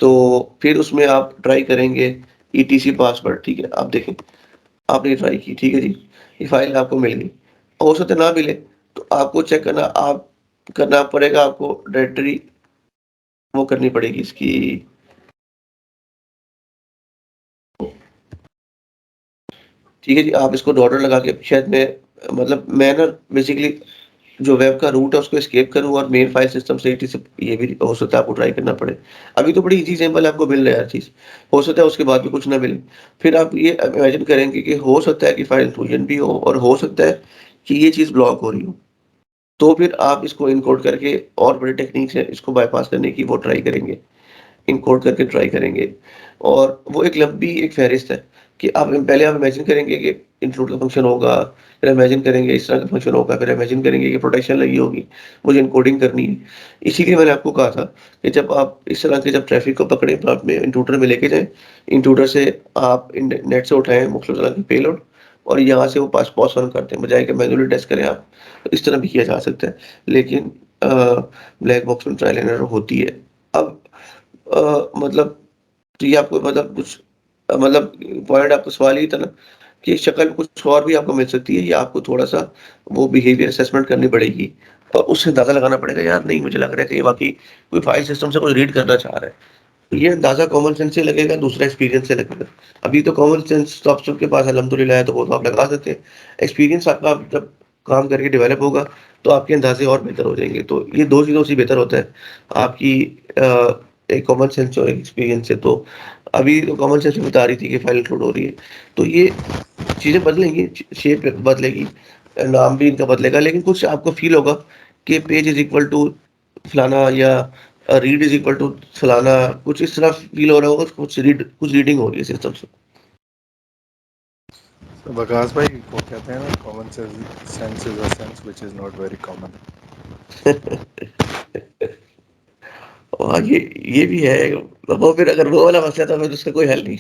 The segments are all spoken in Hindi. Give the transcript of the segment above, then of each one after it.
तो फिर उसमें आप ट्राई करेंगे ईटीसी पासवर्ड, ठीक है? आप देखें, आपने ट्राई की, ठीक है जी, ये फ़ाइल आपको मिल गई। हो सकता है ना मिले, तो आपको चेक करना पड़ेगा आपको डायरेक्टरी वो करनी पड़ेगी इसकी ठीक है जी, आप इसको डॉलर लगा के शायद मैं ना बेसिकली जो वेब का रूट है उसको एस्केप करूँ और मेन फाइल सिस्टम से ईटीसी ये भी हो सकता है आपको ट्राई करना पड़े। अभी तो बड़ी ईज़ी सिंपल आपको मिल रहा है हर चीज़। हो सकता है उसके बाद भी कुछ ना मिले। फिर आप ये इमेजिन करेंगे कि हो सकता है कि फाइल इंक्लूजन भी हो और हो सकता है कि ये चीज़ ब्लॉक हो रही हो। तो फिर आप इसको एन्कोड करके और बड़ी टेक्निक्स है इसको बायपास करने की वो ट्राई करेंगे। एन्कोड करके ट्राई करेंगे और वो एक लंबी एक फ़हरिस्त है कि आप इमेजिन करेंगे कि इंक्लूड का फ़ंक्शन होगा, फिर इमेजिन करेंगे इस तरह का फ़ंक्शन होगा, फिर इमेजिन करेंगे कि प्रोटेक्शन लगी होगी, मुझे एन्कोडिंग करनी है। इसीलिए मैंने आपको कहा था कि जब आप इस तरह के जब ट्रैफ़िक को पकड़ें तो आप में इंट्रूडर में लेके जाएँ। इंट्रूडर से आप नेट से उठाएँ मुख्तलिफ़ तरह की पेलोड और यहाँ से वो पास पास ऑन करते हैं, बजाए कि मैन्युअली टेस्ट करें आप। तो इस तरह भी किया जा सकता है। लेकिन अ, ब्लैक बॉक्स में ट्रायल एंड एरर होती है। अब मतलब तो ये आपको मतलब मतलब पॉइंट आपका सवाल ये था ना कि शक्ल में कुछ और भी आपको मिल सकती है या आपको थोड़ा-सा वो बिहेवियर असेसमेंट करनी पड़ेगी और उससे अंदाज़ा लगाना पड़ेगा यार नहीं मुझे लग रहा है कि ये वाक़ई कोई फ़ाइल सिस्टम से कुछ रीड करना चाह रहा है। तो ये अंदाज़ा कॉमन सेंस से लगेगा, दूसरा एक्सपीरियंस से लगेगा। अभी तो कॉमन सेंस तो आप सबके पास अल्हम्दुलिल्लाह है तो वो तो आप लगा सकते हैं। एक्सपीरियंस आपका जब काम करके डेवलप होगा तो आपके अंदाज़े और बेहतर हो जाएँगे। तो ये 2 चीज़ों से बेहतर होता है आपकी एक कॉमन सेंस और एक एक्सपीरियंस से। तो अभी तो कॉमन सेंस भी बता रही थी कि फाइल इंक्लूड हो रही है। तो ये चीज़ें बदलेंगी, शेप बदलेगी, नाम भी इनका बदलेगा लेकिन कुछ आपको फ़ील होगा कि पेज इज़ इक्वल टू फलाना या रीड इज़ इक्वल टू फलाना कुछ इस तरह फ़ील हो रहा होगा, कुछ रीडिंग हो रही है सिस्टम से। तो वकास भाई वो कहते हैं ना, common sense is a sense which is not very common. और ये भी है, वो फिर अगर वो वाला मसला था फिर उसका कोई हल नहीं।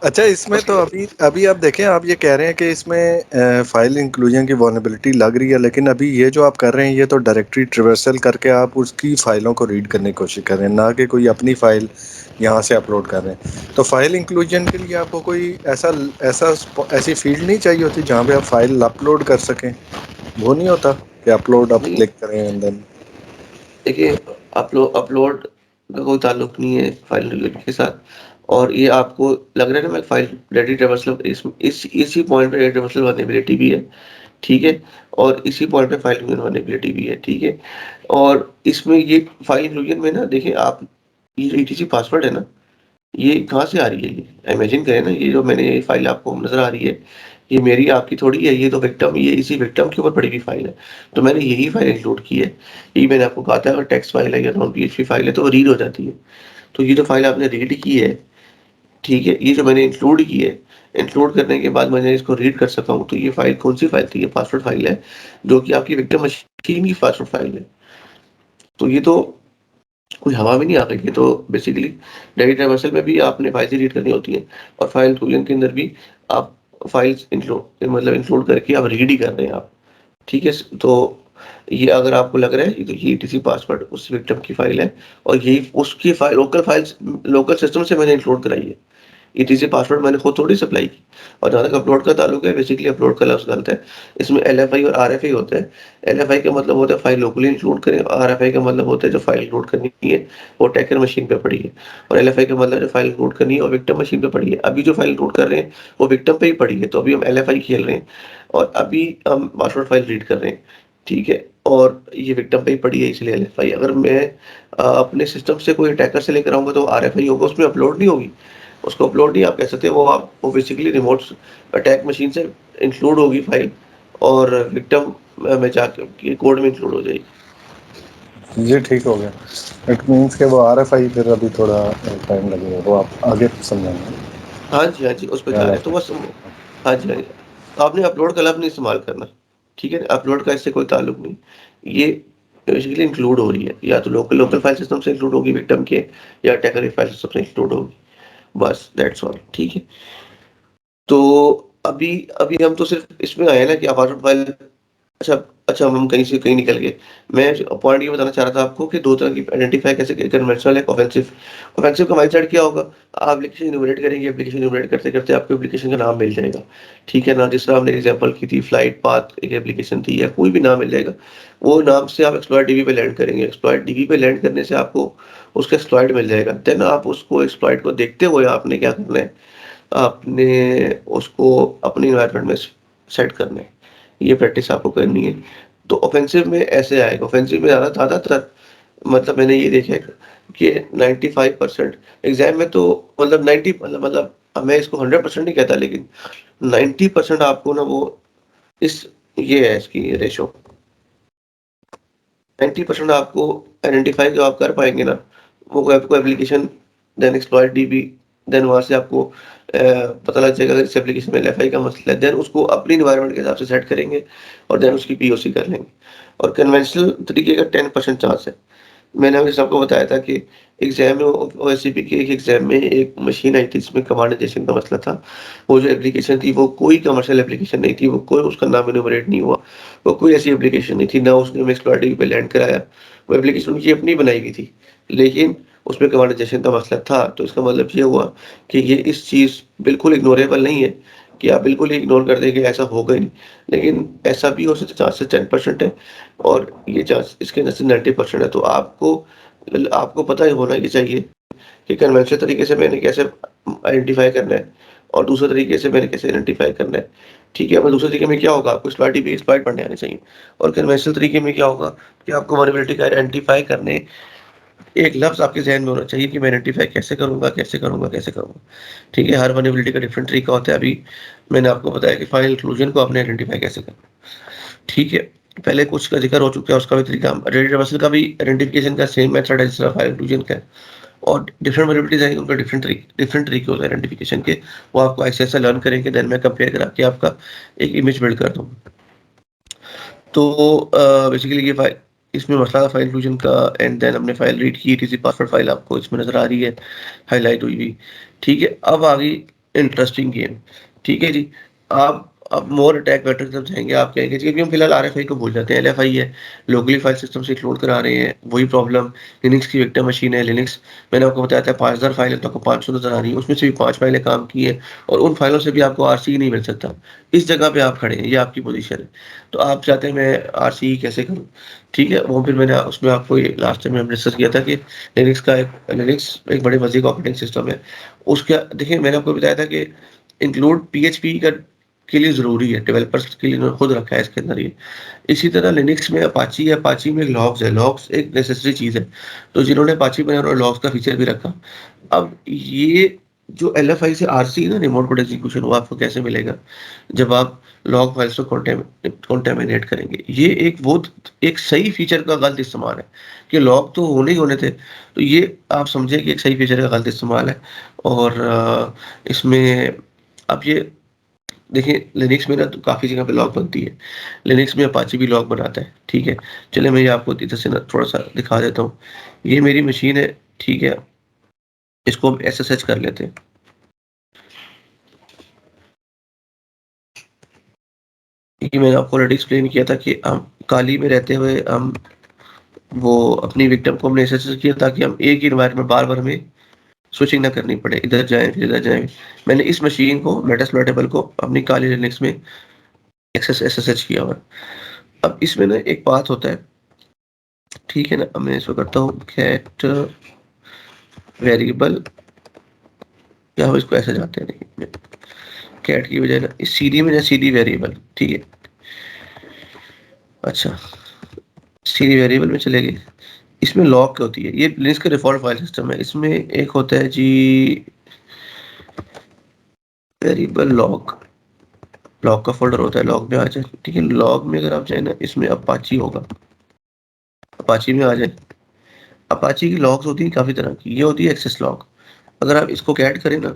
अच्छा, इसमें तो उसके अभी अभी आप देखें, आप ये कह रहे हैं कि इसमें फाइल इंक्लूजन की वल्नरेबिलिटी लग रही है, लेकिन अभी ये जो आप कर रहे हैं ये तो डायरेक्टरी ट्रिवर्सल करके आप उसकी फाइलों को रीड करने की कोशिश कर रहे हैं, ना कि कोई अपनी फाइल यहाँ से अपलोड कर रहे हैं। तो फाइल इंक्लूजन के लिए आपको कोई ऐसा ऐसी फील्ड नहीं चाहिए होती जहाँ पे आप फाइल अपलोड कर सकें? वो नहीं होता कि अपलोड आप नहीं क्लिक करें एंड देन? देखिए अपलोड का कोई ताल्लुक नहीं है फाइल रिलेटेड के साथ और ये आपको लग रहा है ना मैं फाइल रेडी ट्रांसफर इसी पॉइंट पे रेडी ट्रांसफर वल्नरेबिलिटी भी है, ठीक है? और इसी पॉइंट पे फाइल वल्नरेबिलिटी भी है, ठीक है? और इसमें ये फाइल इंक्लूजन में ना देखिए आप ये जो ईटीसी पासवर्ड है ना ये कहाँ से आ रही है ये? इमेजिन करें ना ये जो मैंने ये फ़ाइल आपको नज़र आ रही है, ये मेरी आपकी थोड़ी है, ये तो विक्टिम ये इसी विक्टिम के ऊपर पड़ी हुई फ़ाइल है। तो मैंने यही फ़ाइल इंक्लूड की है। यही मैंने आपको कहा था अगर टेक्स्ट फ़ाइल है या नॉन पीएचपी फ़ाइल है तो वो रीड हो जाती है। तो ये जो फ़ाइल आपने रीड की है, ठीक है? ये जो मैंने इंक्लूड की है, इंक्लूड करने के बाद मैंने इसको रीड कर सका हूँ, तो ये फ़ाइल कौन-सी फ़ाइल थी? ये पासवर्ड फ़ाइल है, जो कि आपकी विक्टिम मशीन की पासवर्ड फ़ाइल है। तो ये तो कोई हवा में नहीं आ गई, ये तो बेसिकली डेटा ट्रांसफर में भी आपने फाइल्स रीड करनी होती हैं और फाइल इंक्लूजन के अंदर भी आप फाइल्स इंक्लूड करके आप रीड ही कर रहे हैं आप, ठीक है? तो ये अगर आपको लग रहा है ये ईटीसी पासवर्ड उस विक्टिम की फाइल है और यही उसकी फाइल लोकल सिस्टम से मैंने इंक्लूड कराई है। ईटीसी पासवर्ड मैंने खुद थोड़ी सप्लाई की और जहाँ तक अपलोड का ताल्लुक है बेसिकली अपलोड का लफ्ज़ गलत है। इसमें एलएफआई और आरएफआई होता है। एलएफआई का मतलब होता है फाइल लोकली इंक्लूड करें और आरएफआई का मतलब होता है जो फाइल इंक्लूड करनी है वो टैकर मशीन पे पड़ी है और एलएफआई का मतलब जो फाइल इंक्लूड करनी है वो विक्टिम मशीन पे पड़ी है। अभी जो फाइल इंक्लूड कर रहे हैं वो विक्टिम पे ही पड़ी है तो अभी हम एलएफआई खेल रहे हैं और अभी हम पासवर्ड फाइल रीड कर रहे हैं, ठीक है? और ये विक्टिम पे ही पड़ी है इसलिए एलएफआई। अगर मैं अपने सिस्टम से कोई अटैकर से लेकर आऊँगा तो आरएफआई होगा उसमें अपलोड नहीं होगी। उसको अपलोड नहीं आप कह सकते वो बेसिकली रिमोट अटैक मशीन से इंक्लूड होगी फाइल और विक्टिम में जाके कोड में इंक्लूड हो जाएगी। ये ठीक हो गया। इट मीन्स कि वो आरएफआई फिर अभी थोड़ा टाइम लगेगा, वो आप आगे समझाएंगे ना? हाँ जी, उस पे जा रहे हैं तो RFI। बस हाँ जी, हाँ जी। तो आपने अपलोड का लफ़्ज़ नहीं इस्तेमाल करना, ठीक है? अपलोड का इससे कोई ताल्लुक नहीं। ये बेसिकली इंक्लूड हो रही है या तो लोकल लोकल फाइल सिस्टम से इंक्लूड होगी विक्टिम के या अटैकर के फाइल सिस्टम से इंक्लूड होगी। बस दैट्स ऑल, ठीक है? तो अभी अभी हम तो सिर्फ़ इसमें आए हैं ना कि पासवर्ड फाइल अच्छा, अच्छा हम कहीं से कहीं निकल गए। मैं पॉइंट ये बताना चाह रहा था आपको कि 2 तरह की आइडेंटिफ़ाई कैसे कन्वेंशनल एक ऑफेंसिव। ऑफेंसिव का माइंडसेट क्या होगा? आप एप्लीकेशन इन्यूमरेट करेंगे, एप्लीकेशन इन्यूमरेट करते-करते आपको एप्लीकेशन का नाम मिल जाएगा। ठीक है ना? जिस तरह हमने एग्ज़ाम्पल की थी फ्लाइट पाथ एक एप्लीकेशन थी या कोई भी नाम मिल जाएगा। वो नाम से आप एक्सप्लॉइट डीबी पे लैंड करेंगे। एक्सप्लॉइट डीबी पे लैंड करने से आपको उसका एक्सप्लॉइट मिल जाएगा। देन आप उसको एक्सप्लॉइट को देखते हुए आपने क्या करना है, आपने उसको अपनी एनवायरनमेंट में सेट करना है। ये प्रैक्टिस आपको करनी है। तो ऑफेंसिव में ऐसे आएगा, ऑफेंसिव में ज़्यादातर मतलब मैंने ये देखा है कि 95% एग्ज़ाम में तो मतलब 90 मतलब मैं इसको 100% नहीं कहता लेकिन 90% आपको ना वो इस ये है इसकी रेशो 90% आपको आइडेंटिफ़ाई जो आप कर पाएँगे ना, वो आपको application then exploit DB then वहाँ से आपको पता लग जाएगा अगर इस एप्लीकेशन में एलएफआई का मसला है, देन उसको अपनी एनवायरनमेंट के हिसाब से सेट करेंगे और देन उसकी पीओसी कर लेंगे। और कन्वेंशनल तरीके का 10% चांस है। मैंने अभी सबको बताया था कि एग्ज़ाम में ओएससीपी के एक एग्ज़ाम में एक मशीन आई थी जिसमें कमांडाइज़ेशन का मसला था। वो जो एप्लीकेशन थी वो कोई कमर्शियल एप्लीकेशन नहीं थी, वो कोई उसका नाम एनुमरेट नहीं हुआ। वो कोई ऐसी एप्लीकेशन नहीं थी, ना उसने हमें एक्सप्लॉइटिंग पे लैंड कराया। वो एप्लीकेशन उनकी अपनी बनाई हुई थी। लेकिन उसमें कमांडाइज़ेशन का मसला था, तो इसका मतलब ये हुआ कि ये इस चीज़ बिल्कुल इग्नोरेबल नहीं है कि आप बिल्कुल ही इग्नोर कर दें कि ऐसा होगा ही नहीं। लेकिन ऐसा भी हो सकता है चांसेस 10% है और ये चांस इसके अंदर से 90% है। तो आपको पता ही होना ही चाहिए कि कन्वेंशनल तरीके से मैंने कैसे आइडेंटिफ़ाई करना है और दूसरे तरीके से मैंने कैसे आइडेंटिफ़ाई करना है। ठीक है? और दूसरे तरीके में क्या होगा आपको एक्सप्लॉइट पढ़ने आने चाहिए और कन्वेंशनल तरीके में क्या होगा कि आपको वल्नरेबिलिटी को आइडेंटिफ़ाई करने एक लफ्ज़ आपके ज़हन में होना चाहिए कि मैं आइडेंटिफ़ाई कैसे करूँगा, कैसे करूँगा, कैसे करूँगा। ठीक है? हर वल्नरेबिलिटी का डिफरेंट तरीका होता है। अभी मैंने आपको बताया कि फाइनल इंक्लूजन को आपने आइडेंटिफ़ाई कैसे करना है। ठीक है? पहले कुछ का ज़िक्र हो चुका है, उसका भी तरीका रेडी रिवर्सल का भी आइडेंटिफ़िकेशन का सेम मेथड है जिस तरह फाइल इंक्लूजन का है। और डिफरेंट वैरायटीज़ आएँगी, उनका डिफरेंट तरीके होते हैं आइडेंटिफिकेशन के। वो आपको ऐसे-ऐसे लर्न करेंगे, देन मैं कंपेयर करा के आपका एक इमेज बिल्ड कर दूँगा। तो बेसिकली ये फाइल इसमें मसला था फाइल इंक्लूजन का एंड देन हमने फाइल रीड की, टीसी पासवर्ड फाइल आपको इसमें नज़र आ रही है, हाइलाइट हुई हुई। ठीक है, अब आ गई इंटरेस्टिंग गेम। ठीक है जी, आप अब मोर अटैक वेक्टर की तरफ जाएँगे, आप कहेंगे क्योंकि हम फिलहाल आरएफआई को भूल जाते हैं, एलएफआई है, लोकली फाइल सिस्टम से लोड करा रहे हैं, वही प्रॉब्लम लिनक्स की विक्टिम मशीन है, लिनक्स मैंने आपको बताया था 5000 फाइलें तो आपको 500 नज़र आ रही हैं, उसमें से भी 5 फाइलें काम की हैं और उन फाइलों से भी आपको आरसी नहीं मिल सकता। इस जगह पे आप खड़े हैं, ये आपकी पोज़ीशन है। तो आप चाहते हैं मैं आरसीई कैसे करूँ? ठीक है, वो फिर मैंने उसमें आपको ये लास्ट टाइम हमने डिस्कस किया था कि लिनक्स एक बड़े मज़े का ऑपरेटिंग सिस्टम है। उसका देखिए मैंने आपको बताया था कि इंक्लूड पीएचपी का के लिए ज़रूरी है, डेवलपर्स के लिए इन्होंने खुद रखा है इसके अंदर ये। इसी तरह लिनक्स में अपाची है, अपाची में लॉग्स है, लॉग्स एक नेसेसरी चीज़ है। तो जिन्होंने अपाची बनाया उन्होंने लॉग्स का फीचर भी रखा। अब ये जो एलएफआई से आरसी है ना रिमोट कोड एग्जीक्यूशन वो आपको कैसे मिलेगा? जब आप लॉग फाइल्स को कॉन्टैमिनेट करेंगे। ये एक सही फीचर का गलत इस्तेमाल है कि लॉग तो होने ही होने थे। तो ये आप समझें कि एक सही फीचर का गलत इस्तेमाल है और इसमें अब ये देखिए लिनक्स में ना तो काफ़ी जगह पे लॉग बनती है। लिनक्स में अपाचे भी लॉग बनाता है, ठीक है? चलिए मैं ये आपको इधर से ना थोड़ा-सा दिखा देता हूँ। ये मेरी मशीन है, ठीक है? इसको हम एसएसएच कर लेते हैं। ये मैंने आपको ऑलरेडी एक्सप्लेन किया था कि हम काली में रहते हुए हम वो अपनी विक्टिम को हमने एसएसएच किया ताकि हम एक ही एनवायरनमेंट बार-बार हमें स्विचिंग ना करनी पड़े, इधर जाएँ फिर इधर जाएँ। मैंने इस मशीन को मेटास्प्लॉइटेबल को अपनी काली लिनक्स में एसएसएच किया हुआ है। अब इसमें ना एक पाथ होता है, ठीक है ना? अब मैं इसको करता हूँ गेट वेरिएबल या हम इसको ऐसे जाते हैं देखिए कैट की बजाय ना इस सीडी में ना सीडी वेरिएबल, ठीक है? अच्छा, सीडी वेरिएबल में चले गए। इसमें लॉक क्या होती है? ये लिनक्स का डिफ़ॉल्ट फाइल सिस्टम है। इसमें एक होता है जी वेरिएबल लॉग, लॉग का फ़ोल्डर होता है, लॉग में आ जाए, ठीक है? लॉग में अगर आप जाए ना इसमें अपाची होगा, अपाची में आ जाए। अपाची की लॉग्स होती हैं काफ़ी तरह की, ये होती है एक्सेस लॉग। अगर आप इसको कैट करें ना,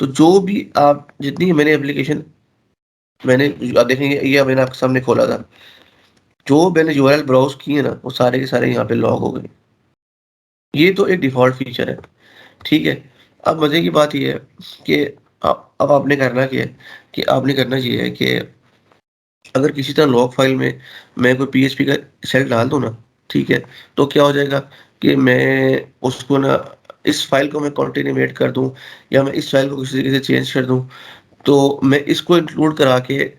तो जो भी आप जितनी मैंने एप्लीकेशन मैंने आप देखेंगे ये मैंने आपके सामने खोला था। जो मैंने यूआरएल ब्राउज़ किए ना, वो सारे के सारे यहाँ पे लॉग हो गए। ये तो एक डिफ़ॉल्ट फ़ीचर है, ठीक है? अब मज़े की बात ये है कि अब आपने करना क्या है कि आपने करना ये है कि अगर किसी तरह लॉग फाइल में मैं कोई पीएचपी का शेल डाल दूँ ना, ठीक है? तो क्या हो जाएगा कि मैं उसको ना इस फाइल को मैं कॉन्टेनेमेट कर दूँ या मैं इस फाइल को किसी तरीके से चेंज कर दूँ, तो मैं इसको इंक्लूड करा के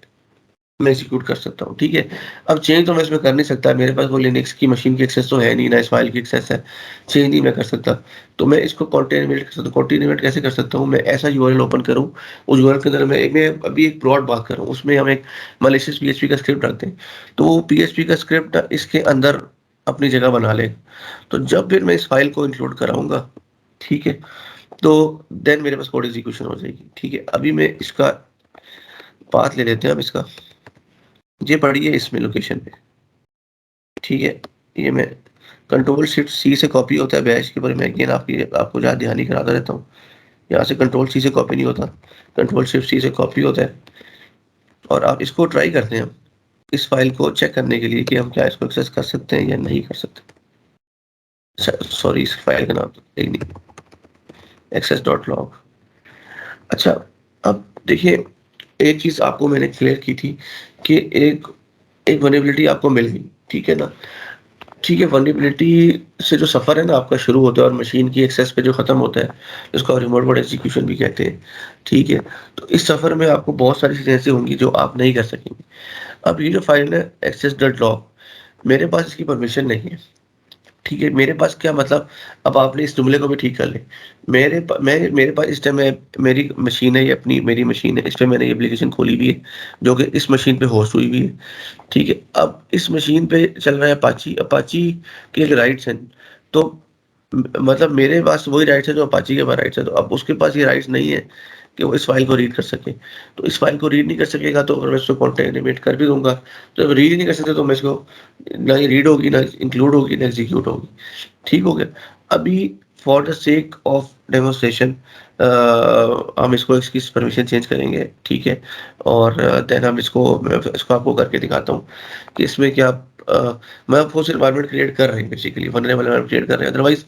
मैं एग्ज़ीक्यूट कर सकता हूँ, ठीक है? अब चेंज तो मैं इसमें कर नहीं सकता, मेरे पास वो लिनक्स की मशीन की एक्सेस तो है नहीं, ना इस फाइल की एक्सेस है, चेंज नहीं मैं कर सकता। तो मैं इसको कॉन्टेनमेंट कर सकता हूँ, कॉन्टेनमेंट कैसे कर सकता हूँ? मैं ऐसा यूआरएल ओपन करूँ, उस यूआरएल के अंदर मैं अभी एक ब्रॉड बात कर रहा हूँ, उसमें हम एक मैलिशियस पीएचपी का स्क्रिप्ट रखते हैं। तो वो पीएचपी का स्क्रिप्ट इसके अंदर अपनी जगह बना लेगा। तो जब फिर मैं इस फाइल को इंक्लूड कराऊँगा, ठीक है? तो देन मेरे पास कोड एग्ज़ीक्यूशन हो जाएगी, ठीक है? अभी मैं इसका पाथ ले लेते हैं अब इसका। ये पड़ी है इसमें लोकेशन पे, ठीक है? ये मैं कंट्रोल शिफ्ट सी से कॉपी होता है बैश के ऊपर, मैं अगेन आपको ज़्यादा ध्यान नहीं कराता रहता हूँ। यहाँ से कंट्रोल सी से कॉपी नहीं होता, कंट्रोल शिफ्ट सी से कॉपी होता है और आप इसको ट्राई करते हैं, इस फाइल को चेक करने के लिए कि हम क्या इसको एक्सेस कर सकते हैं या नहीं कर सकते। सॉरी, इस फाइल का नाम एक नहीं, एक्सेस डॉट लॉग। अच्छा, अब देखिए, एक चीज़ आपको मैंने क्लियर की थी कि एक एक वल्नरेबिलिटी आपको मिल गई, ठीक है ना? ठीक है, वल्नरेबिलिटी से जो सफ़र है ना आपका शुरू होता है और मशीन की एक्सेस पे जो ख़त्म होता है, जिसको आप रिमोट मोड एग्ज़ीक्यूशन भी कहते हैं, ठीक है? तो इस सफ़र में आपको बहुत सारी चीज़ें ऐसी होंगी जो आप नहीं कर सकेंगे। अब ये जो फ़ाइल है एक्सेस डॉट लॉग, मेरे पास इसकी परमिशन नहीं है, ठीक है? मेरे पास क्या मतलब, अब आपने इस जुमले को भी ठीक कर लें। मेरे पास इस टाइम मेरी मशीन है, ये अपनी मेरी मशीन है, इस पे मैंने ये एप्लीकेशन खोली हुई है, जो कि इस मशीन पे होस्ट हुई हुई है। ठीक है, अब इस मशीन पे चल रहा है अपाची, अपाची के एक राइट्स हैं, तो मतलब मेरे पास वही राइट्स है जो अपाची के पास राइट्स है, तो अब उसके पास ये राइट्स नहीं है कि वो इस फाइल को रीड कर सके। तो इस फाइल को रीड नहीं कर सकेगा तो फिर मैं इसको कॉन्टेनिमेट कर भी दूँगा। तो जब रीड ही नहीं कर सकते तो मैं इसको ना ही रीड होगी, ना इंक्लूड होगी, ना एग्ज़ीक्यूट होगी। ठीक हो गया? अभी for the sake of demonstration हम इसकी परमिशन चेंज करेंगे, ठीक है? और देन हम मैं इसको आपको करके दिखाता हूँ कि इसमें क्या मैं फोर्स एनवायरनमेंट क्रिएट कर रहे हैं बेसिकली, वल्नरेबल एनवायरनमेंट क्रिएट कर रहे हैं, अदरवाइज़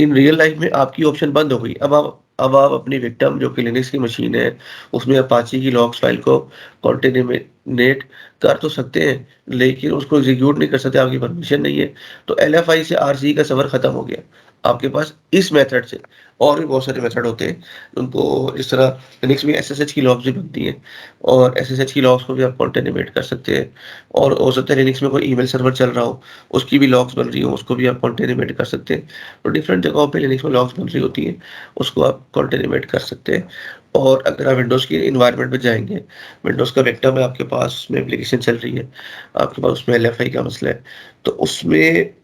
इन रियल लाइफ में आपकी ऑप्शन बंद हो गई। अब आप अपनी विक्टिम जो कि लिनक्स की मशीन है, उसमें अपाची की लॉग्स फाइल को कॉन्टेमिनेट कर तो सकते हैं, लेकिन उसको एग्ज़ीक्यूट नहीं कर सकते, आपकी परमिशन नहीं है। तो एलएफआई से आरसी का सफ़र खत्म हो गया। आपके पास इस मेथड से और भी बहुत सारे मेथड होते हैं, उनको इस तरह लिनक्स में एसएसएच की लॉग्स भी बनती हैं और एसएसएच की लॉग्स को भी आप कॉन्टेनिमेट कर सकते हैं। और हो सकता है लिनक्स में कोई ईमेल सर्वर चल रहा हो, उसकी भी लॉग्स बन रही हो, उसको भी आप कॉन्टेनिमेट कर सकते हैं। तो डिफरेंट जगहों पे लिनक्स में लॉग्स बन रही होती हैं, उसको आप कॉन्टेनिमेट कर सकते हैं। और अगर आप विंडोज़ की एनवायरनमेंट में जाएँगे, विंडोज़ का वेक्टम है आपके पास, उसमें एप्लीकेशन चल रही है, आपके पास उसमें एलएफआई का मसला है। तो उसमें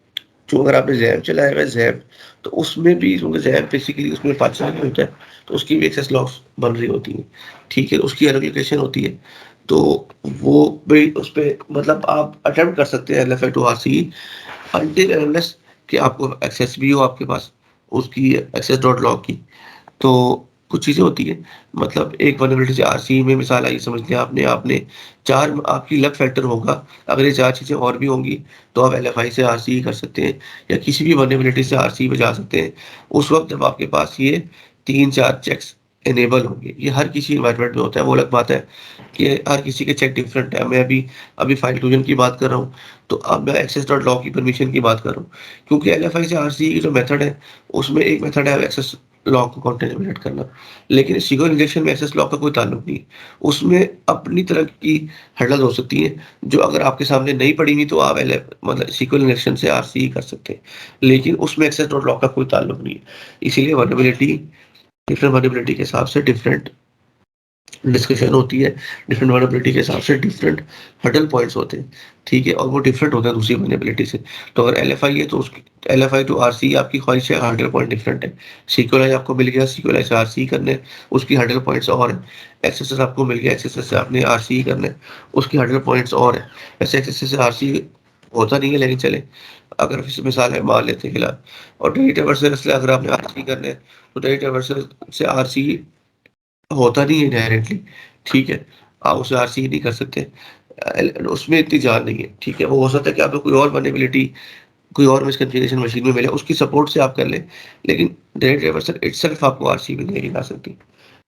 जो अगर आपने ज़ैम्प चलाया हुआ है ज़ैम्प, तो उसमें भी क्योंकि ज़ैम्प बेसिकली उसमें अपाचे में होता है, तो उसकी भी एक्सेस लॉग्स बन रही होती हैं, ठीक है? उसकी अलग लोकेशन होती है, तो वो भी उसपे मतलब आप अटेम्प्ट कर सकते हैं LFI to RC until and unless कि आपको एक्सेस भी हो आपके पास उसकी एक्सेस डॉट लॉग की। तो कुछ चीज़ें होती हैं, मतलब एक वल्नरेबिलिटी से आरसी में मिसाल आई समझ लिया आपने आपने 4 आपकी लक फैक्टर होगा, अगर ये 4 चीज़ें और भी होंगी, तो आप एलएफआई से आरसी ही कर सकते हैं या किसी भी वल्नरेबिलिटी से आरसी पे जा सकते हैं। उस वक़्त जब आपके पास ये 3-4 चेक्स इनेबल होंगे। ये हर किसी एनवायरनमेंट में होता है, वो अलग बात है कि हर किसी के चेक डिफरेंट है। मैं अभी अभी फाइल क्लोजन की बात कर रहा हूँ, तो अब मैं एक्सेस डॉट लॉग की परमिशन की बात कर रहा हूँ। क्योंकि एलएफआई से आरसी की जो मेथड है, उसमें एक मेथड है एक्सेस लॉग को कॉन्टेमिनेट करना। लेकिन सीक्वेंस इंजेक्शन में एक्सेस लॉग का कोई ताल्लुक नहीं है। उसमें अपनी तरह की हर्डल्स हो सकती हैं, जो अगर आपके सामने नहीं पड़ी हुई तो आप मतलब सीक्वेंस इंजेक्शन से आरसी ही कर सकते हैं। लेकिन उसमें एक्सेस डॉट लॉग का कोई ताल्लुक नहीं है। इसीलिए वल्नरेबिलिटी डिफरेंट वल्नरेबिलिटी के हिसाब से डिफरेंट डिस्कशन होती है, डिफरेंट वल्नरेबिलिटी के हिसाब से डिफरेंट हर्डल पॉइंट्स होते हैं, ठीक है? और वो डिफरेंट होता है दूसरी वल्नरेबिलिटी से। तो अगर एलएफआई है तो उसकी एलएफआई टू आरसी आपकी ख्वाहिश है, हर्डल पॉइंट डिफरेंट है। सिक्योलाइज आपको मिल गया, सिक्योलाइज से आरसी करना है, उसकी हर्डल पॉइंट्स और हैं। एक्सेस आपको मिल गया, एक्सेस से आपने आरसी करना है, उसकी हर्डल पॉइंट्स और हैं। वैसे एक्सेस से आरसी होता नहीं है, लेकिन चले अगर मिसाल है मान लेते हैं फिलहाल। और डेटा ट्रांसफर से अगर आपने आरसी करना है, तो डेटा ट्रांसफर से आरसी होता नहीं है इनहेरेंटली, ठीक है? आप उसे आरसी नहीं कर सकते। उसमें इतनी जान नहीं है, ठीक है? वो हो सकता है कि आपको कोई और वल्नरेबिलिटी, कोई और मिसकॉन्फ़िगरेशन मशीन में मिले, उसकी सपोर्ट से आप कर लें, लेकिन डायरेक्ट रिवर्सल इटसेल्फ आपको आरसी में नहीं ला सकती।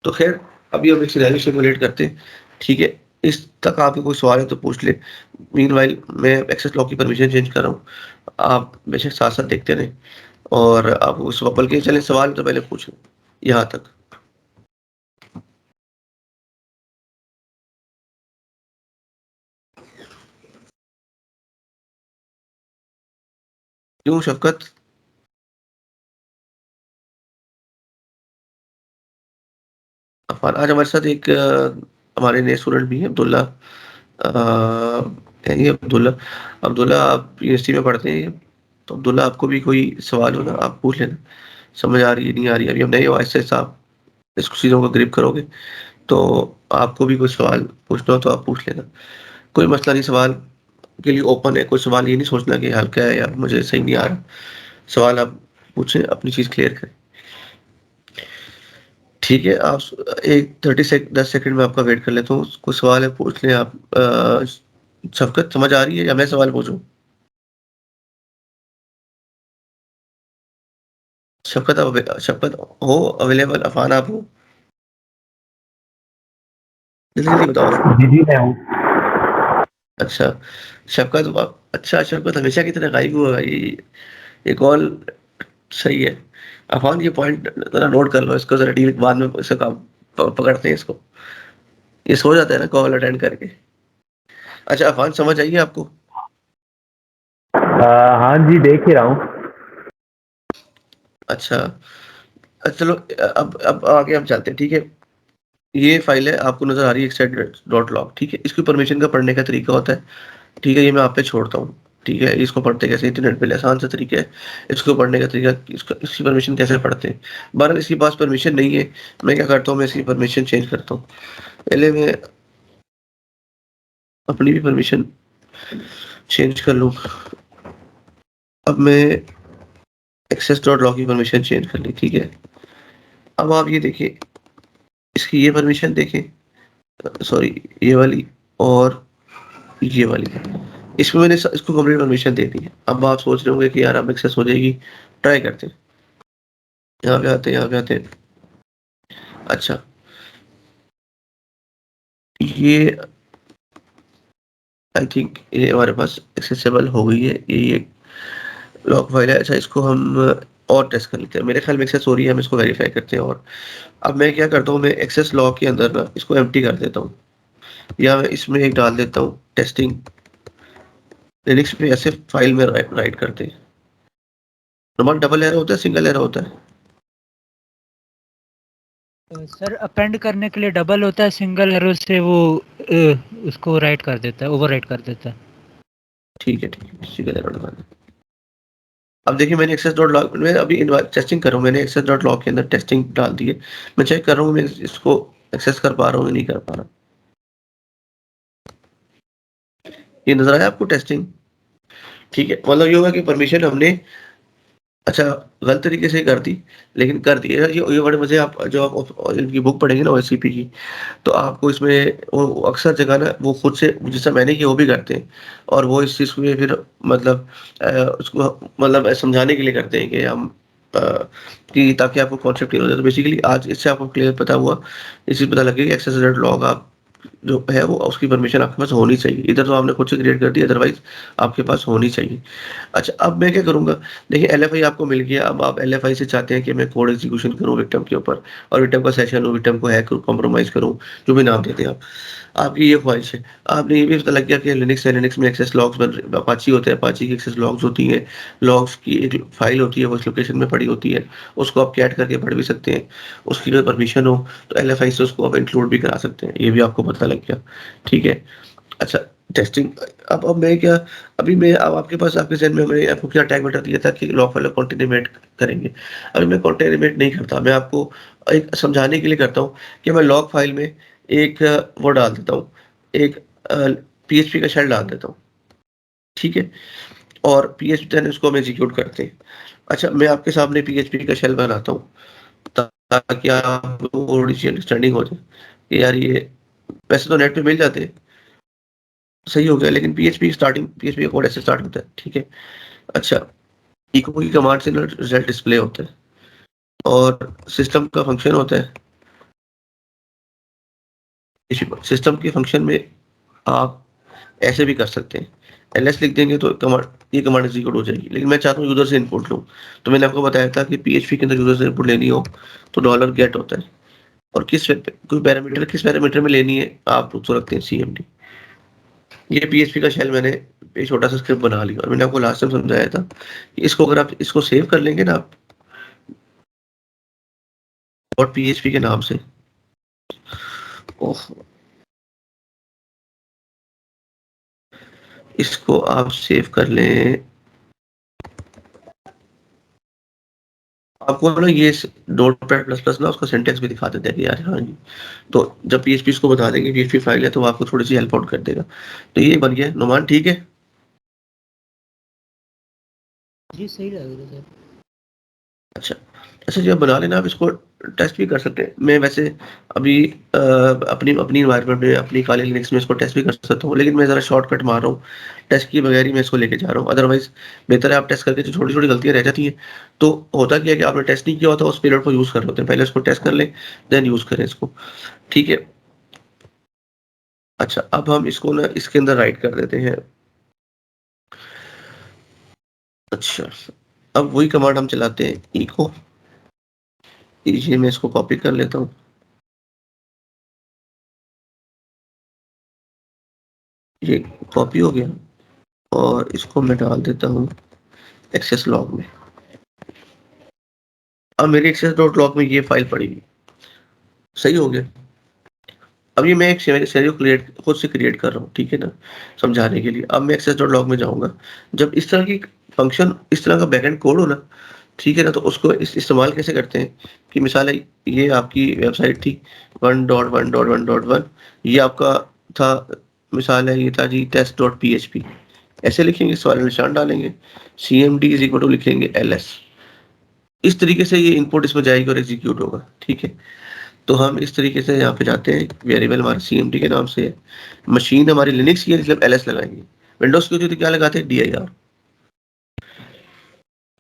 तो ख़ैर, अभी हम एक सिनेरियो सिमुलेट करते हैं, ठीक है? इस तक आपके कोई सवाल है तो पूछ ले। मीनवाइल मैं एक्सेस लॉक की परमिशन चेंज कर रहा हूँ। आप बेशक साथ-साथ देखते रहें और आप उस बल्कि चलें सवाल तो पहले पूछें, यहाँ तक। क्यों शफ़क़त? आज हमारे साथ एक हमारे नए स्टूडेंट भी हैं अब्दुल्ला हैं ये अब्दुल्ला। अब्दुल्ला आप यूनिवर्सिटी में पढ़ते हैं? तो अब्दुल्ला आपको भी कोई सवाल हो ना आप पूछ लेना। समझ आ रही है, नहीं आ रही है, अभी हम नए हो आहिस्ता-आहिस्ता आप इस चीज़ों को ग्रिप करोगे, तो आपको भी कोई सवाल पूछना हो तो आप पूछ लेना। कोई मसला नहीं, सवाल के लिए ओपन है, कोई सवाल ये नहीं सोचना कि हल्का है या मुझे सही नहीं आ रहा। सवाल आप पूछें, अपनी चीज़ क्लियर करें। ठीक है, आप एक 10 सेकंड में आपका वेट कर लेता हूँ। कोई सवाल है पूछ लें आप। शफ़क़त समझ आ रही है या मैं सवाल पूछूँ? शफ़क़त हो अवेलेबल? अफ़ान आप हो? जल्दी-जल्दी बताओ अफ़ान। जी, जी, मैं हूँ। अच्छा, शफ़क़त अच्छा शफ़क़त हमेशा की तरह गायब हुआ है ये कॉल सही है। अफ़ान ये पॉइंट ज़रा नोट कर लो, इसको ज़रा डील बाद में इसका काम पकड़ते हैं इसको। ये सो जाता है ना कॉल अटेंड करके। अच्छा अफ़ान समझ आई है आपको? हाँ जी, देख ही रहा हूँ। अच्छा। चलो अब आगे हम चलते हैं, ठीक है? ये फ़ाइल है, आपको नज़र आ रही है extract.log, ठीक है? इसकी परमिशन का पढ़ने का तरीका होता है, ठीक है? ये मैं आप पे छोड़ता हूँ, ठीक है? इसको पढ़ते कैसे इंटरनेट पे आसान सा तरीका है, इसको पढ़ने का तरीका इसकी परमिशन कैसे पढ़ते हैं। बहरहाल इसके पास परमिशन नहीं है, मैं क्या करता हूँ, मैं इसकी परमिशन चेंज करता हूँ। पहले मैं अपनी भी परमिशन चेंज कर लूँ। अब मैं access.log की परमिशन चेंज कर ली, ठीक है? अब आप ये देखिए, इसकी ये परमिशन देखें, सॉरी ये वाली और ये वाली। इसमें मैंने इसको कंप्लीट परमिशन दे दी है। अब आप सोच रहे होंगे कि यार अब एक्सेस हो जाएगी, ट्राई करते हैं। यहाँ पे आते हैं, यहाँ पे आते हैं। अच्छा, ये आई थिंक ये हमारे पास एक्सेसिबल हो गई है। ये लॉग फाइल है। अच्छा इसको हम और टेस्ट कर लेते हैं। मेरे ख्याल में एक्सेस हो रही है, हम इसको वेरीफाई करते हैं और अब मैं क्या करता हूँ, मैं एक्सेस लॉग के अंदर ना इसको एम्प्टी कर देता हूँ या मैं इसमें एक डाल देता हूँ टेस्टिंग लिनक्स पे ऐसे फाइल में राइट करते हैं। नॉर्मल डबल एरो होता है, सिंगल एरो होता है? सर अपेंड करने के लिए डबल होता है, सिंगल एरो से वो उसको राइट कर देता है, ओवरराइट कर देता है। ठीक है, ठीक है, सिंगल एरो डाल दें। अब देखिए मैंने access.log में अभी टेस्टिंग कर रहा हूँ, मैंने access.log के अंदर टेस्टिंग डाल दी है। मैं चेक कर रहा हूँ मैं इसको एक्सेस कर पा रहा हूँ या नहीं कर पा रहा। ये नज़र आया आपको टेस्टिंग? ठीक है, मतलब ये होगा कि परमिशन हमने अच्छा गलत तरीके से कर दी, लेकिन कर दी है। ये बड़े मज़े आप जो आप इनकी बुक पढ़ेंगे ना ओएससीपी की, तो आपको इसमें वो अक्सर जगह ना वो खुद से जैसा मैंने किया वो भी करते हैं और वो इस चीज़ में फिर मतलब उसको मतलब समझाने के लिए करते हैं कि हम अ, कि ताकि आपको कॉन्सेप्ट क्लियर हो जाए। तो बेसिकली आज इससे आपको क्लियर पता हुआ, इससे पता लग गया कि एक्सेस लॉग आप जो है वो उसकी परमिशन आपके पास होनी चाहिए। इधर तो आपने खुद से क्रिएट कर दी, अदरवाइज़ आपके पास होनी चाहिए। अच्छा, अब मैं क्या करूँगा, देखिए एलएफआई आपको मिल गया, अब आप एलएफआई से चाहते हैं कि मैं कोड एग्जीक्यूशन करूँ विक्टिम के ऊपर और विक्टिम का सेशन लूँ, विक्टिम को हैक करूँ, कॉम्प्रोमाइज़ करूँ, जो भी नाम देते हैं आप। आपकी ये ख्वाहिश है। आपने ये भी पता लग गया कि लिनक्स है, लिनक्स में एक्सेस लॉग्स अपाची होते हैं, अपाची की एक्सेस लॉग्स होती हैं। लॉग्स की एक फ़ाइल होती है, वो इस लोकेशन में पड़ी होती है, उसको आप कैट करके पढ़ भी सकते हैं। उसकी अगर परमिशन हो, तो एलएफआई से उसको आप इंक्लूड भी करा सकते हैं, ये भी आपको पता लग गया। ठीक है? अच्छा, टेस्टिंग अब मैं क्या अभी मैं अब आपके पास आपके ज़हन में मैंने आपको क्या टैग बता दिया था कि लॉग फाइल कंटेनमेंट करेंगे। अभी मैं कंटेनमेंट नहीं करता, मैं आपको एक समझाने के लिए करता हूँ कि मैं लॉग फाइल में एक वो डाल देता हूँ, एक पीएचपी का शेल डाल देता हूँ, ठीक है? और पीएचपी देन उसको हम एग्ज़ीक्यूट करते हैं। अच्छा, मैं आपके सामने पीएचपी का शेल बनाता हूँ ताकि आपको थोड़ी-सी अंडरस्टैंडिंग हो जाए कि यार ये वैसे तो नेट पे मिल जाते हैं, सही हो गया, लेकिन पीएचपी का कोड ऐसे स्टार्ट होता है, ठीक है? अच्छा, इको की कमांड से ना रिजल्ट डिस्प्ले होता है और सिस्टम का फंक्शन होता है सिस्टम के फंक्शन में आप ऐसे भी कर सकते हैं, एलएस लिख देंगे तो ये कमांड एग्जीक्यूट हो जाएगी, लेकिन मैं चाहता हूँ यूजर से इनपुट लूँ। तो मैंने आपको बताया था कि पीएचपी के अंदर यूजर से इनपुट लेनी हो तो डॉलर गेट होता है, और कोई पैरामीटर किस पैरामीटर में लेनी है आप उसको रखते हैं सीएमडी। ये पीएचपी का शेल मैंने एक छोटा सा स्क्रिप्ट बना लिया, और मैंने आपको लास्ट टाइम समझाया था कि इसको अगर आप इसको सेव कर लेंगे ना आप और पीएचपी के नाम से, ओह, इसको आप सेव कर लें, आपको ना ये डॉट पैड प्लस प्लस ना उसका सिंटेक्स भी दिखा देता है कि यार हाँ जी, तो जब पीएचपी इसको बता देंगे पीएचपी फाइल है तो वो आपको थोड़ी सी हेल्प आउट कर देगा। तो ये बन गया नुमान, ठीक है। जी सही लग रहा है सर। अच्छा अच्छा जी, आप बना लेना, आप इसको टेस्ट भी कर सकते हैं। मैं वैसे अभी अपनी अपनी इन्वायरमेंट में अपनी काली लिनक्स में इसको टेस्ट भी कर सकता हूँ, लेकिन मैं ज़रा शॉर्टकट मार रहा हूँ, टेस्ट किए बगैर ही मैं इसको लेके जा रहा हूँ। अदरवाइज बेहतर है आप टेस्ट करके जो छोटी छोटी गलतियाँ रह जाती हैं, तो होता क्या है कि आपने टेस्ट नहीं किया होता उस पेलोड को यूज़ कर रहे होते हैं, पहले उसको टेस्ट कर लें देन यूज़ करें इसको, ठीक है। अच्छा अब हम इसको ना इसके अंदर राइट कर देते हैं। अच्छा अब वही कमांड हम चलाते हैं इको, ये मैं इसको कॉपी कर लेता हूँ, ये कॉपी हो गया, और इसको मैं डाल देता हूँ एक्सेस लॉग में। अब मेरी एक्सेस डॉट लॉग में ये फाइल पड़ेगी, सही हो गया। अब ये मैं एक सिनेरियो क्रिएट खुद से क्रिएट कर रहा हूँ, ठीक है ना, समझाने के लिए। अब मैं एक्सेस डॉट लॉग में जाऊंगा, जब इस तरह की फंक्शन इस तरह का बैकएंड कोड हो ना, ठीक है ना, तो उसको इस्तेमाल कैसे करते हैं कि मिसाल है ये आपकी वेबसाइट थी 1.1.1.1, ये आपका था, मिसाल है ये था जी test dot P H P, ऐसे लिखेंगे, सवाल निशान डालेंगे, C M D is equal to लिखेंगे एल एस, इस तरीके से ये इनपुट इसमें जाएगी और एग्जीक्यूट होगा, ठीक है। तो हम इस तरीके से यहाँ पे जाते हैं, वेरिएबल हमारा सीएमडी के नाम से है, मशीन हमारी लिनक्स की है इसलिए एलएस लगाएंगे, विंडोज की होती है तो क्या लगाते हैं DIR,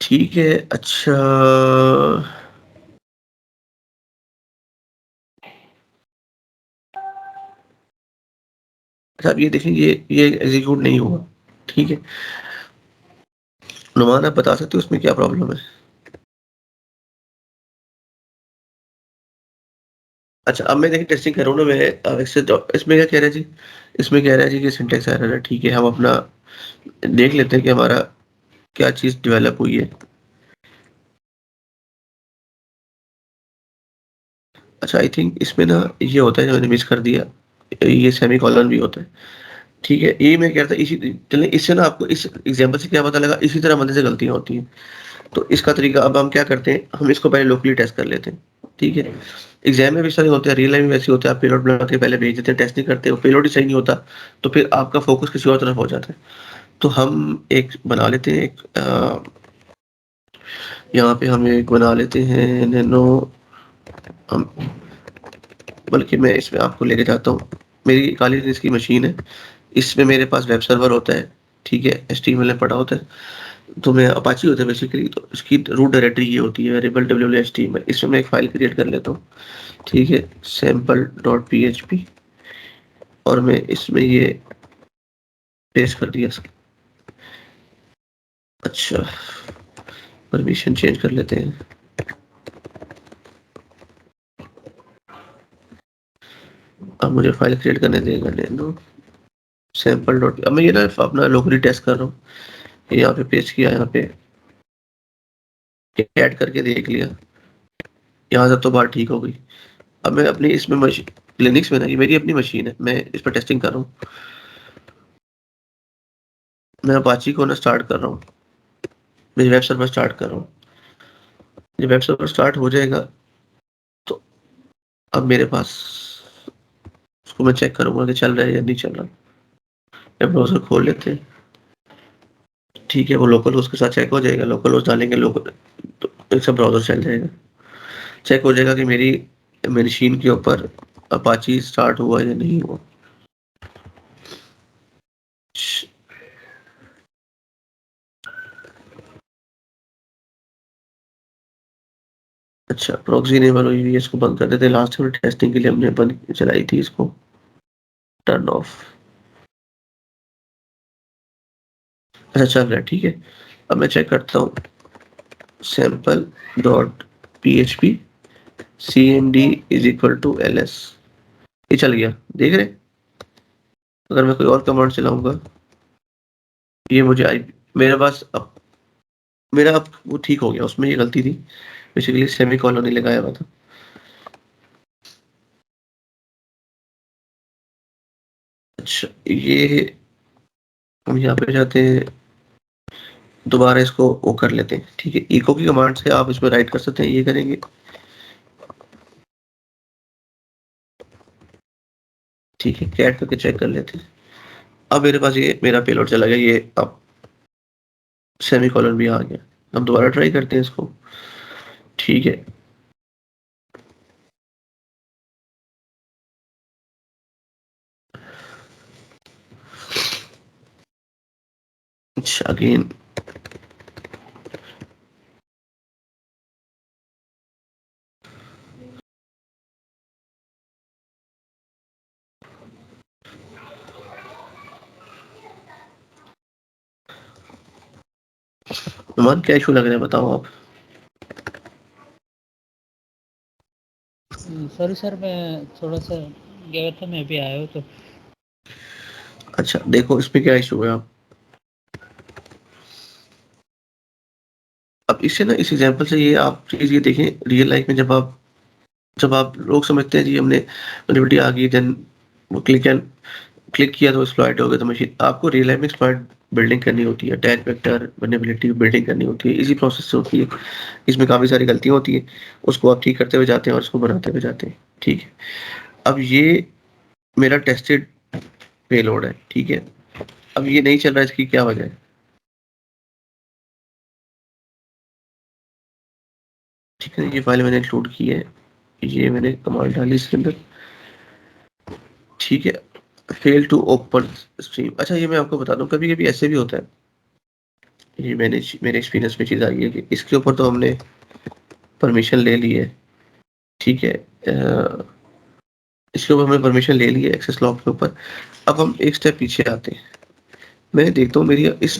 ठीक है। अच्छा अच्छा अब ये देखेंगे ये एग्जीक्यूट नहीं हुआ, ठीक है। नुमान आप बता सकते हो उसमें क्या प्रॉब्लम है? अच्छा अब मैं देखिए टेस्टिंग कर रहा हूँ ना मैं, अब इसमें क्या कह रहा है जी, इसमें कह रहा है जी कि सिंटेक्स एरर है, ठीक है। हम अपना देख लेते हैं कि हमारा क्या चीज़ डेवलप हुई है। अच्छा आई थिंक इसमें ना ये होता है जो मैंने मिस कर दिया, ये सेमी कॉलन भी होता है, ठीक है। ये मैं कह रहा था इसी, चलिए इससे ना आपको इस एग्जांपल से क्या पता लगा, इसी तरह बंदे से गलतियां होती हैं। तो इसका तरीका अब हम क्या करते हैं, हम इसको पहले लोकली टेस्ट कर लेते हैं, ठीक है। एग्जाम में भी सही होता है, रियल लाइफ में वैसे होता है, आप पेलोड बना के पहले भेज देते हैं, टेस्ट नहीं करते हो, पेलोड ही सही नहीं होता, तो फिर आपका फोकस किसी और तरफ हो जाता है। तो हम एक बना लेते हैं एक यहाँ पे हम एक बना लेते हैं नैनो, हम बल्कि मैं इसमें आपको लेके जाता हूँ, मेरी काली इसकी मशीन है, इसमें मेरे पास वेब सर्वर होता है, ठीक है, HTML में पड़ा होता है, तो मैं अपाची होता है बेसिकली, तो इसकी रूट डायरेक्टरी ये होती है वेरिएबल WHTML, इसमें मैं एक फाइल क्रिएट कर लेता हूँ, ठीक है, sample.php, और मैं इसमें ये पेस्ट कर दिया। अच्छा परमिशन चेंज कर लेते हैं, अब मुझे फाइल क्रिएट करने देगा नैनो सैम्पल डॉट, अब मैं ये ना अपना लोकली टेस्ट कर रहा हूँ, यहाँ पे पेस्ट किया, यहाँ पे ऐड करके देख लिया, यहाँ तक तो बात ठीक हो गई। अब मैं अपनी इसमें मशीन लिनक्स में ना, ये मेरी अपनी मशीन है, मैं इस पर टेस्टिंग कर रहा हूँ, मैं अपाची को ना स्टार्ट कर रहा हूँ, मेरी वेब सर्वर स्टार्ट कर रहा हूँ, जब वेब सर्वर स्टार्ट हो जाएगा तो अब मेरे पास उसको मैं चेक करूंगा कि चल रहा है या नहीं चल रहा। मैं ब्राउजर खोल लेते हैं, ठीक है, वो लोकल होस्ट के साथ चेक हो जाएगा, लोकल होस्ट डालेंगे लोकल, तो एक सब ब्राउजर चल जाएगा, चेक हो जाएगा कि मेरी मशीन के ऊपर अपाची स्टार्ट हुआ या नहीं हुआ। अच्छा प्रॉक्सी इनेबल हुई है, इसको बंद कर देते हैं, लास्ट में टेस्टिंग के लिए हमने बंद चलाई थी इसको। Turn off. अच्छा चल रहा है, ठीक है। अब मैं चेक करता हूँ sample dot php cmd is equal to ls। ये चल गया, देख रहे। अगर मैं कोई और कमांड चलाऊंगा, ये मुझे आई, मेरे पास अब मेरा अब वो ठीक हो गया, उसमें ये गलती थी, बेसिकली सेमी कॉलन नहीं लगाया हुआ था। अच्छा ये हम यहाँ पे जाते हैं, दोबारा इसको वो कर लेते हैं, ठीक है। इको की कमांड से आप इसमें राइट कर सकते हैं, ये करेंगे, ठीक है। कैट करके चेक कर लेते हैं। अब मेरे पास ये मेरा पेलोड चला गया, ये अब सेमी कॉलन भी आ गया। अब दोबारा ट्राई करते हैं इसको, ठीक है। अच्छा अगेन, मन क्या इशू लग रहा है बताओ आप। सॉरी सर, मैं थोड़ा सा गया था, मैं भी आया हूँ तो। अच्छा देखो इसमें क्या इशू है। आप अब इससे ना, इस एग्जांपल से ये आप चीज ये देखें, रियल लाइफ में जब आप लोग समझते हैं जी हमने वल्नरेबिलिटी आ गई, देन वो क्लिक किया तो एक्सप्लॉइट हो गया, तो मशीन आपको रियल लाइफ में एक्सप्लॉइट बिल्डिंग करनी होती है, अटैक वेक्टर वल्नरेबिलिटी बिल्डिंग करनी होती है, इसी प्रोसेस से होती है। इसमें काफी सारी गलतियां होती है, उसको आप ठीक करते हुए जाते हैं और इसको बनाते हुए जाते हैं, ठीक है। अब ये मेरा टेस्टेड पेलोड है, ठीक है। अब ये नहीं चल रहा है, इसकी क्या वजह है, ठीक है। ये फाइल मैंने इंक्लूड की है, ये मैंने कमांड डाली इसके अंदर, ठीक है। Fail to open stream. अच्छा ये मैं आपको बता दूं, कभी कभी ऐसे भी होता है, ये मेरे एक्सपीरियंस में चीज़ आई है कि इसके ऊपर तो हमने परमिशन ले ली है, ठीक है। इसके ऊपर हमने परमिशन ले ली है एक्सेस लॉग के ऊपर। अब हम एक स्टेप पीछे आते हैं, मैं देखता हूँ मेरी इस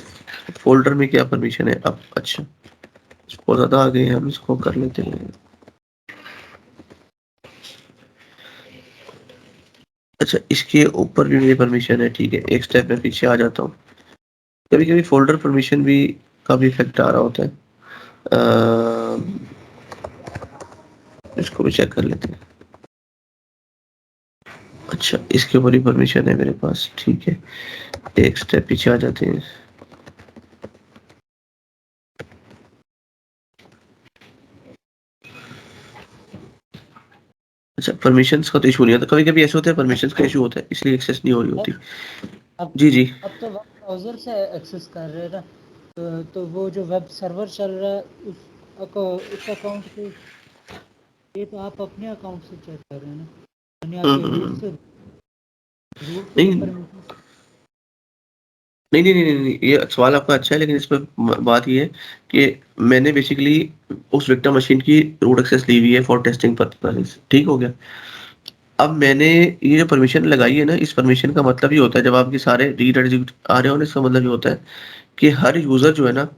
फोल्डर में क्या परमिशन है। अब अच्छा बहुत ज़्यादा आ गए हैं, हम इसको कर लेते हैं। अच्छा इसके ऊपर भी मेरी परमिशन है, ठीक है। एक स्टेप में पीछे आ जाता हूँ, कभी कभी फोल्डर परमिशन भी काफ़ी इफेक्ट आ रहा होता है। इसको भी चेक कर लेते हैं। अच्छा इसके ऊपर ही परमिशन है मेरे पास, ठीक है। एक स्टेप पीछे आ जाते हैं। अच्छा परमिशंस का तो इशू नहीं होता, कभी कभी ऐसे होता है परमिशंस का इशू होता है, इसलिए एक्सेस नहीं हो रही होती। अब जी जी। अब तो वेब ब्राउज़र से एक्सेस कर रहे हैं ना, तो वो जो वेब सर्वर चल रहा है उस अकाउंट पे, ये तो आप अपने अकाउंट से चेक कर रहे हैं ना, यानी आपके रूट से रूट नहीं परमिशन। नहीं नहीं नहीं नहीं, ये सवाल आपका अच्छा है, लेकिन इसमें बात ये है कि मैंने बेसिकली उस विक्टर मशीन की रूट एक्सेस ली हुई है फॉर टेस्टिंग पर्पस, ठीक हो गया। अब मैंने ये जो परमिशन लगाई है ना, इस परमिशन का मतलब ये होता है, जब आपके सारे रीड एग्जीक्यूट आ रहे हो ना, इसका मतलब ये होता है कि हर यूजर जो है ना,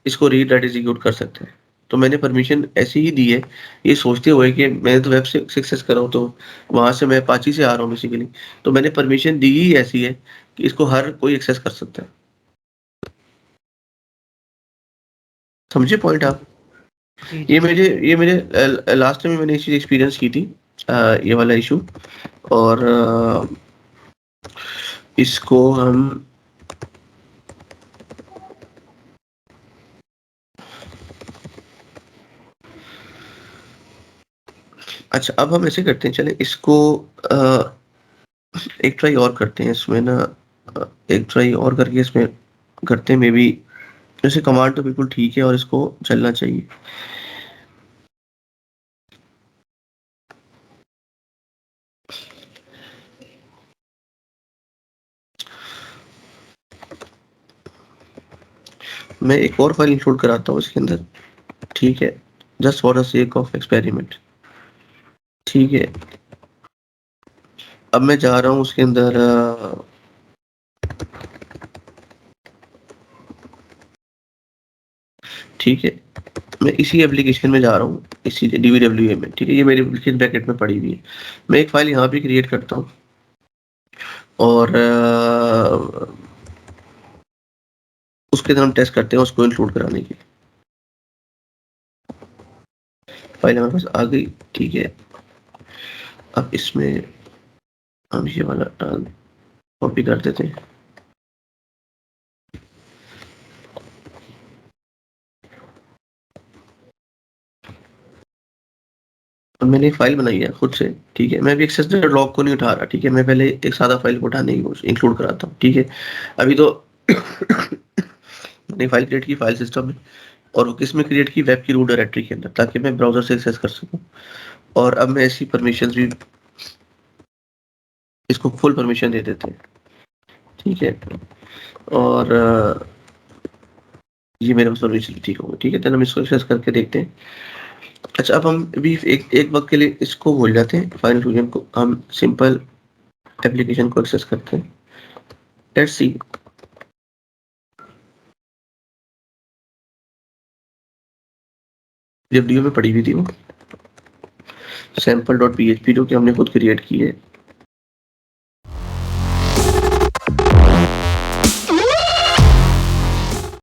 इसको रीड राइट एग्जीक्यूट कर सकते हैं। तो मैंने परमिशन ऐसी ही दी है, ये सोचते हुए कि मैंने तो वेब से सक्सेस करा हूं, तो वहां से मैं अपाची से आ रहा हूँ बेसिकली, तो मैंने परमिशन दी ही ऐसी है कि इसको हर कोई एक्सेस कर सकता है। समझे पॉइंट आप। जी जी। ये मेरे लास्ट टाइम मैंने ये चीज एक्सपीरियंस की थी, ये वाला इशू। और इसको हम, अच्छा अब हम ऐसे करते हैं, चले इसको एक ट्राई और करते हैं इसमें ना, एक ट्राई और करके इसमें करते हैं मे बी। जैसे कमांड तो बिल्कुल ठीक है और इसको चलना चाहिए। मैं एक और फाइल इंक्लूड कराता हूँ इसके अंदर, ठीक है, just for the sake of experiment, ठीक है। अब मैं जा रहा हूँ उसके अंदर ठीक है, मैं इसी एप्लीकेशन में जा रहा हूँ, इसी DVWA में, ठीक है, ये मेरी एप्लीकेशन ब्रैकेट में पड़ी हुई है। मैं एक फाइल यहाँ पे क्रिएट करता हूँ और उसके अंदर हम टेस्ट करते हैं उसको इंक्लूड कराने की। फाइल हमारे पास आ गई, ठीक है। अब इसमें हम ये वाला कॉपी कर देते हैं। और मैंने एक फाइल बनाई है खुद से, ठीक है। मैं भी एक्सेस लॉग को नहीं उठा रहा, ठीक है। मैं पहले एक सादा फाइल को उठाने की कोशिश इंक्लूड कराता हूँ, ठीक है। अभी तो मैंने फाइल क्रिएट की फाइल सिस्टम में, और वो किस में क्रिएट की, वेब की रूट डायरेक्टरी के अंदर, ताकि मैं ब्राउजर से एक्सेस कर सकूं। और अब मैं ऐसी परमिशंस भी इसको फुल परमिशन दे देते हैं, ठीक है। और ये मेरे पास परमिशन ठीक होगा, ठीक है। तो हम इसको एक्सेस करके देखते हैं। अच्छा, अब हम अभी एक वक्त के लिए इसको भूल जाते हैं, फाइल इंक्लूजन को, हम सिंपल एप्लीकेशन को एक्सेस करते हैं। लेट्स सी, वीडियो में पड़ी हुई थी वो sample.php जो कि हमने खुद क्रिएट की है,